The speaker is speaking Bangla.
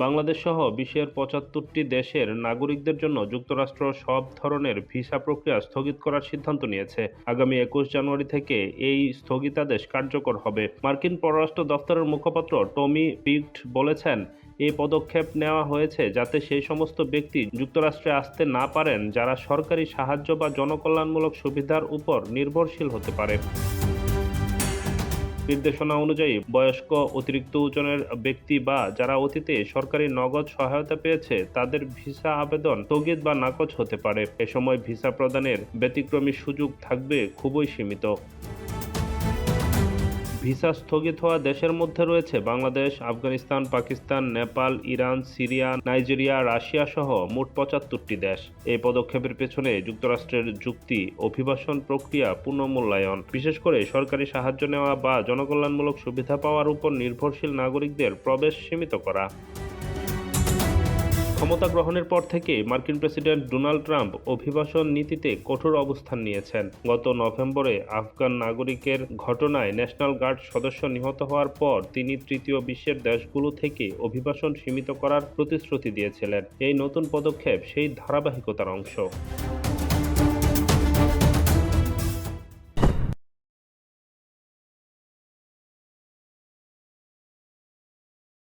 বাংলাদেশ সহ বিশ্বের ৭৫টি দেশের নাগরিকদের জন্য যুক্তরাষ্ট্র সব ধরনের ভিসা প্রক্রিয়া স্থগিত করার সিদ্ধান্ত নিয়েছে। আগামী ২১ জানুয়ারি থেকে এই স্থগিতাদেশ কার্যকর হবে। মার্কিন পররাষ্ট্র দপ্তরের মুখপাত্র টমি পিগট বলেছেন, এই পদক্ষেপ নেওয়া হয়েছে যাতে সেই সমস্ত ব্যক্তি যুক্তরাষ্ট্রে আসতে না পারেন যারা সরকারি সাহায্য বা জনকল্যাণমূলক সুবিধার উপর নির্ভরশীল হতে পারে। নির্দেশনা অনুযায়ী বয়স্ক, অতিরিক্ত ওজনের ব্যক্তি বা যারা অতীতে সরকারি নগদ সহায়তা পেয়েছে তাদের ভিসা আবেদন স্থগিত বা নাকচ হতে পারে। এ সময় ভিসা প্রদানের ব্যতিক্রমী সুযোগ থাকবে খুবই সীমিত। ভিসা স্থগিত হওয়া দেশের মধ্যে রয়েছে Bangladesh, Afghanistan, Pakistan, Nepal, Iran, Syria, Nigeria, Russia সহ মোট ৭৫টি দেশ। এই পদক্ষেপের পেছনে যুক্তরাষ্ট্রের যুক্তি, অভিবাসন প্রক্রিয়া পুনর্মূল্যায়ন, বিশেষ করে সরকারি সাহায্য নেওয়া বা জনকল্যাণমূলক সুবিধা পাওয়ার উপর নির্ভরশীল নাগরিকদের প্রবেশ সীমিত করা। ক্ষমতা গ্রহণের পর থেকে মার্কিন প্রেসিডেন্ট ডোনাল্ড ট্রাম্প অভিবাসন নীতিতে কঠোর অবস্থান নিয়েছেন। গত নভেম্বরে আফগান নাগরিকের ঘটনায় ন্যাশনাল গার্ড সদস্য নিহত হওয়ার পর তিনি তৃতীয় বিশ্বের দেশগুলো থেকে অভিবাসন সীমিত করার প্রতিশ্রুতি দিয়েছিলেন। এই নতুন পদক্ষেপ সেই ধারাবাহিকতার অংশ।